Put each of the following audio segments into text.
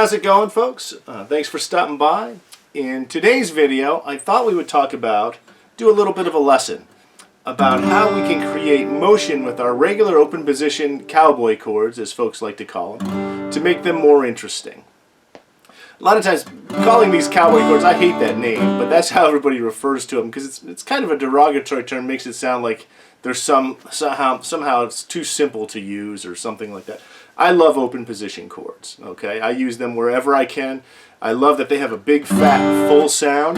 How's it going, folks? Thanks for stopping by. In today's video, I thought we would do a little bit of a lesson about how we can create motion with our regular open position cowboy chords, as folks like to call them, to make them more interesting. A lot of times, calling these cowboy chords, I hate that name, but that's how everybody refers to them because it's kind of a derogatory term, makes it sound like there's somehow it's too simple to use or something like that. I love open position chords, okay? I use them wherever I can. I love that they have a big, fat, full sound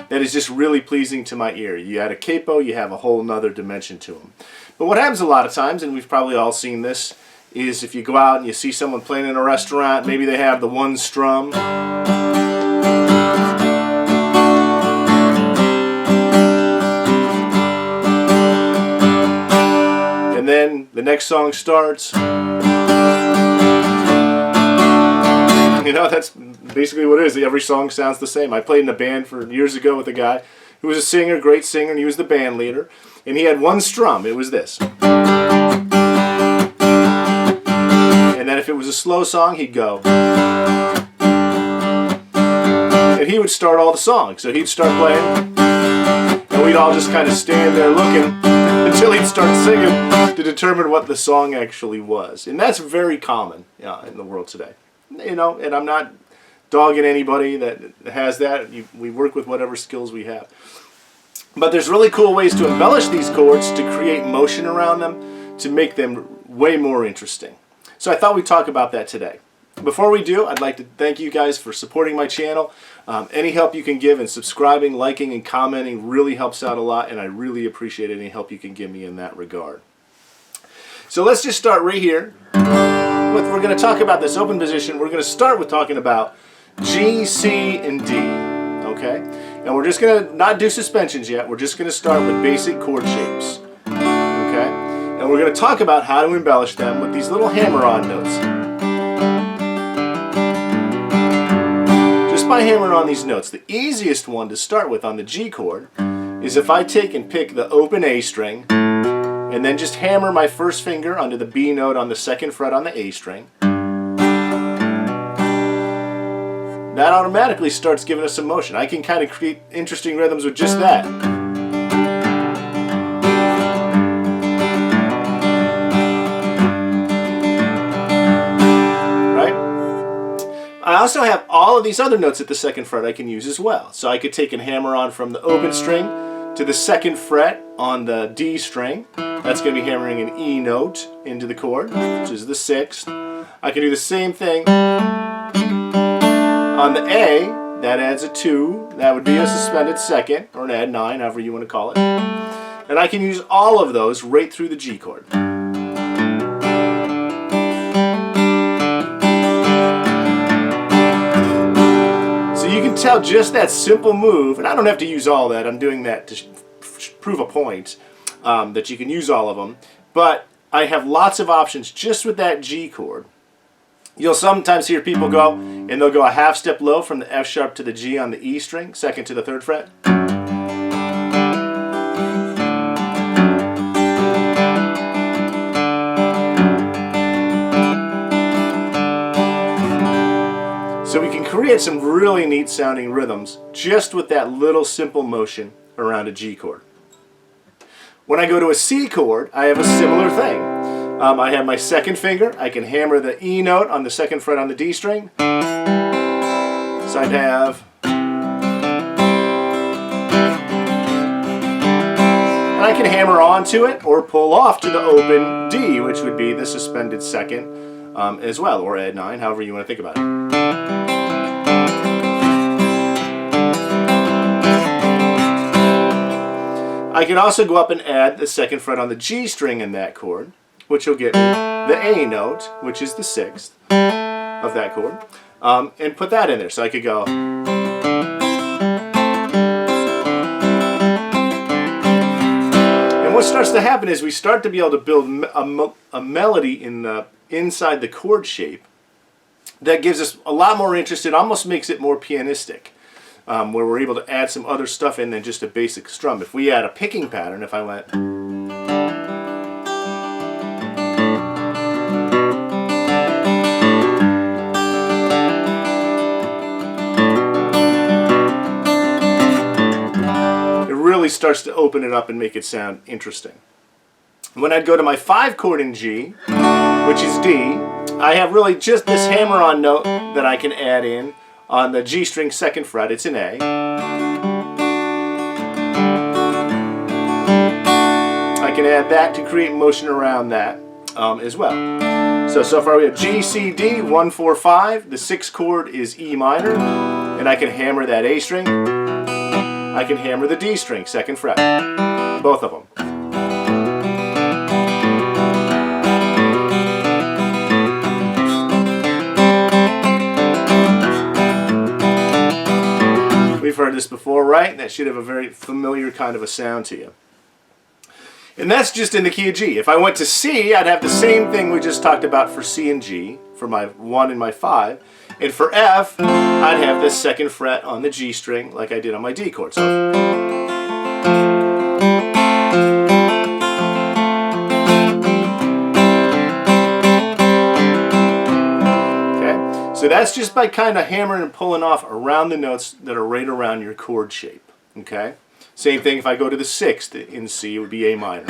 that is just really pleasing to my ear. You add a capo, you have a whole nother dimension to them. But what happens a lot of times, and we've probably all seen this, is if you go out and you see someone playing in a restaurant, maybe they have the one strum. And then the next song starts. You know, that's basically what it is. Every song sounds the same. I played in a band for years ago with a guy who was a singer, great singer, and he was the band leader. And he had one strum. It was this. And then if it was a slow song, he'd go. And he would start all the songs. So he'd start playing, and we'd all just kind of stand there looking until he'd start singing to determine what the song actually was. And that's very common in the world today. You know, and I'm not dogging anybody that has that. We work with whatever skills we have. But there's really cool ways to embellish these chords, to create motion around them, to make them way more interesting. So I thought we'd talk about that today. Before we do, I'd like to thank you guys for supporting my channel. Any help you can give in subscribing, liking, and commenting really helps out a lot, and I really appreciate any help you can give me in that regard. So let's just start right here. We're going to talk about this open position. We're going to start with talking about G, C, and D. Okay? And we're just going to not do suspensions yet. We're just going to start with basic chord shapes. Okay? And we're going to talk about how to embellish them with these little hammer-on notes. Just by hammering on these notes, the easiest one to start with on the G chord is if I take and pick the open A string and then just hammer my first finger onto the B note on the second fret on the A string. That automatically starts giving us some motion. I can kind of create interesting rhythms with just that. Right? I also have all of these other notes at the second fret I can use as well. So I could take and hammer on from the open string to the second fret on the D string. That's going to be hammering an E note into the chord, which is the 6th. I can do the same thing on the A. That adds a 2. That would be a suspended second, or an add 9, however you want to call it. And I can use all of those right through the G chord. So you can tell just that simple move, and I don't have to use all that. I'm doing that to prove a point. That you can use all of them, but I have lots of options just with that G chord. You'll sometimes hear people go, and they'll go a half step low from the F sharp to the G on the E string, second to the 3rd fret. So we can create some really neat sounding rhythms just with that little simple motion around a G chord. When I go to a C chord, I have a similar thing. I have my second finger. I can hammer the E note on the second fret on the D string. So I'd have... And I can hammer onto it or pull off to the open D, which would be the suspended second as well, or add 9, however you want to think about it. I can also go up and add the second fret on the G string in that chord, which will get me the A note, which is the 6th of that chord, and put that in there. So I could go. And what starts to happen is we start to be able to build a melody inside the chord shape that gives us a lot more interest. It almost makes it more pianistic. Where we're able to add some other stuff in than just a basic strum. If we add a picking pattern, if I went... really starts to open it up and make it sound interesting. When I'd go to my 5 chord in G, which is D, I have really just this hammer-on note that I can add in on the G string 2nd fret. It's an A. I can add that to create motion around that as well. So far we have G, C, D, 1, 4, 5. The 6th chord is E minor, and I can hammer that A string. I can hammer the D string, 2nd fret, both of them. We've heard this before, right? That should have a very familiar kind of a sound to you. And that's just in the key of G. If I went to C, I'd have the same thing we just talked about for C and G, for my 1 and my 5. And for F, I'd have the 2nd fret on the G string like I did on my D chord. So, okay? So that's just by kind of hammering and pulling off around the notes that are right around your chord shape. Okay? Same thing if I go to the 6th in C, it would be A minor.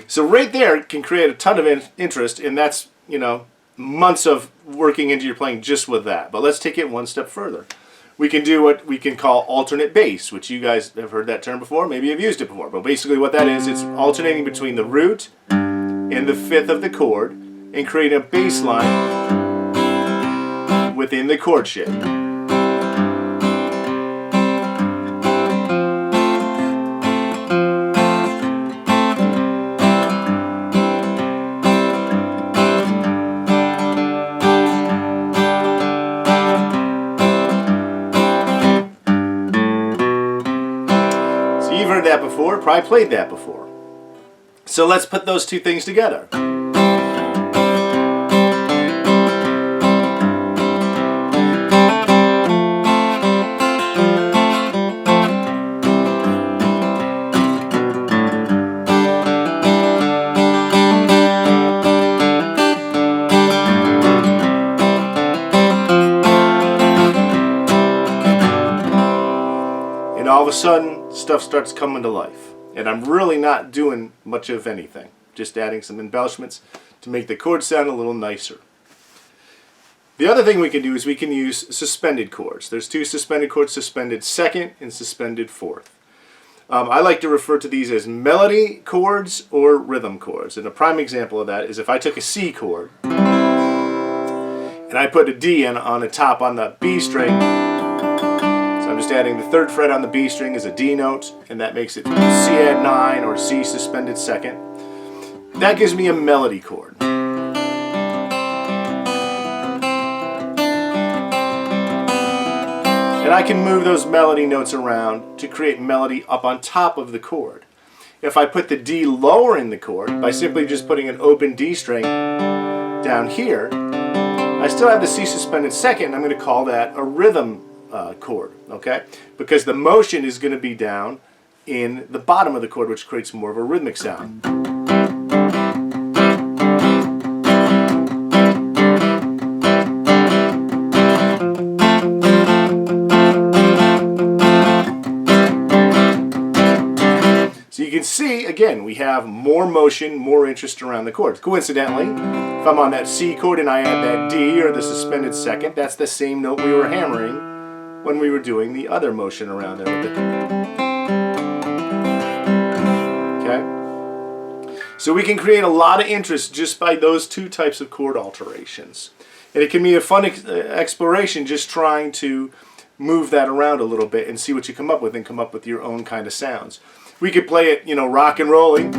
So right there can create a ton of interest, and that's, you know, months of working into your playing just with that. But let's take it one step further. We can do what we can call alternate bass, which you guys have heard that term before, maybe you've used it before. But basically what that is, it's alternating between the root and the 5th of the chord and creating a bass line within the chord shape. So you've heard that before, probably played that before. So let's put those two things together. All of a sudden, stuff starts coming to life. And I'm really not doing much of anything. Just adding some embellishments to make the chord sound a little nicer. The other thing we can do is we can use suspended chords. There's 2 suspended chords, suspended 2nd and suspended 4th. I like to refer to these as melody chords or rhythm chords. And a prime example of that is if I took a C chord and I put a D in on the top on the B string. I'm just adding the 3rd fret on the B string as a D note, and that makes it C add 9 or C suspended 2nd. That gives me a melody chord. And I can move those melody notes around to create melody up on top of the chord. If I put the D lower in the chord, by simply just putting an open D string down here, I still have the C suspended 2nd, and I'm going to call that a rhythm chord, okay? Because the motion is going to be down in the bottom of the chord, which creates more of a rhythmic sound. So you can see, again, we have more motion, more interest around the chords. Coincidentally, if I'm on that C chord and I add that D or the suspended 2nd, that's the same note we were hammering when we were doing the other motion around there with the... Okay? So we can create a lot of interest just by those 2 types of chord alterations. And it can be a fun exploration just trying to move that around a little bit and see what you come up with and come up with your own kind of sounds. We could play it, you know, rock and rolling.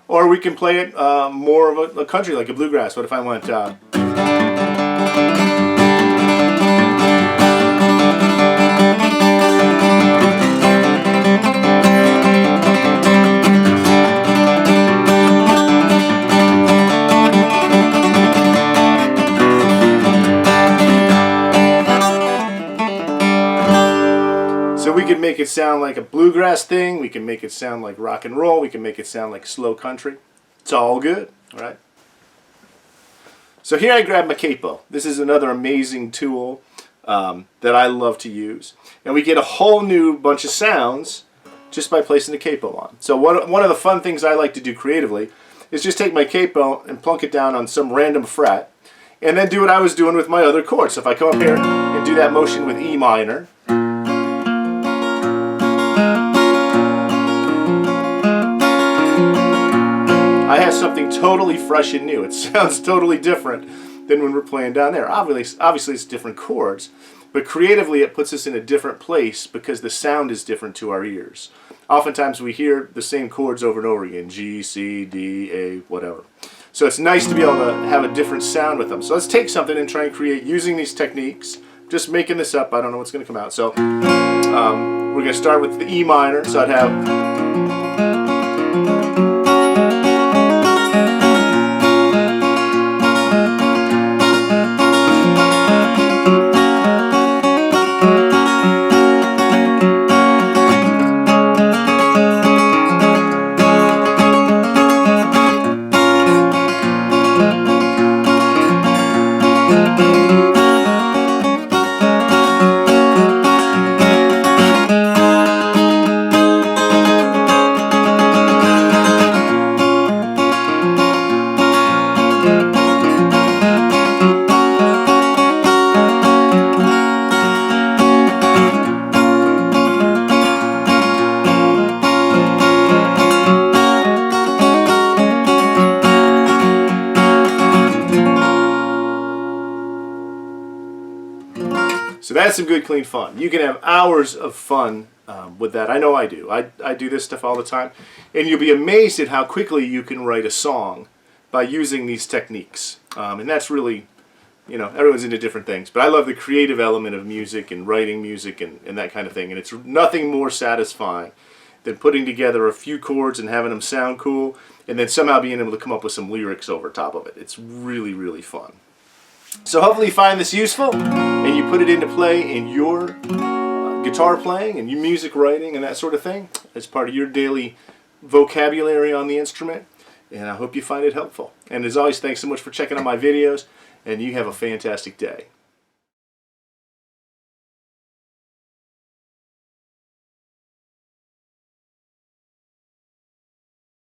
Or we can play it more of a country, like a bluegrass. What if I went... So we can make it sound like a bluegrass thing, we can make it sound like rock and roll, we can make it sound like slow country. It's all good, all right? So here I grab my capo. This is another amazing tool that I love to use. And we get a whole new bunch of sounds just by placing the capo on. So one of the fun things I like to do creatively is just take my capo and plunk it down on some random fret, and then do what I was doing with my other chords. So if I come up here and do that motion with E minor, I have something totally fresh and new. It sounds totally different than when we're playing down there. Obviously it's different chords, but creatively it puts us in a different place because the sound is different to our ears. Oftentimes we hear the same chords over and over again, G, C, D, A, whatever. So it's nice to be able to have a different sound with them. So let's take something and try and create using these techniques. Just making this up, I don't know what's going to come out. So we're going to start with the E minor. So I'd have... So that's some good, clean fun. You can have hours of fun with that. I know I do. I do this stuff all the time. And you'll be amazed at how quickly you can write a song by using these techniques. And that's really, you know, everyone's into different things. But I love the creative element of music and writing music and that kind of thing. And it's nothing more satisfying than putting together a few chords and having them sound cool, and then somehow being able to come up with some lyrics over top of it. It's really, really fun. So hopefully you find this useful and you put it into play in your guitar playing and your music writing and that sort of thing as part of your daily vocabulary on the instrument. And I hope you find it helpful. And as always, thanks so much for checking out my videos, and you have a fantastic day.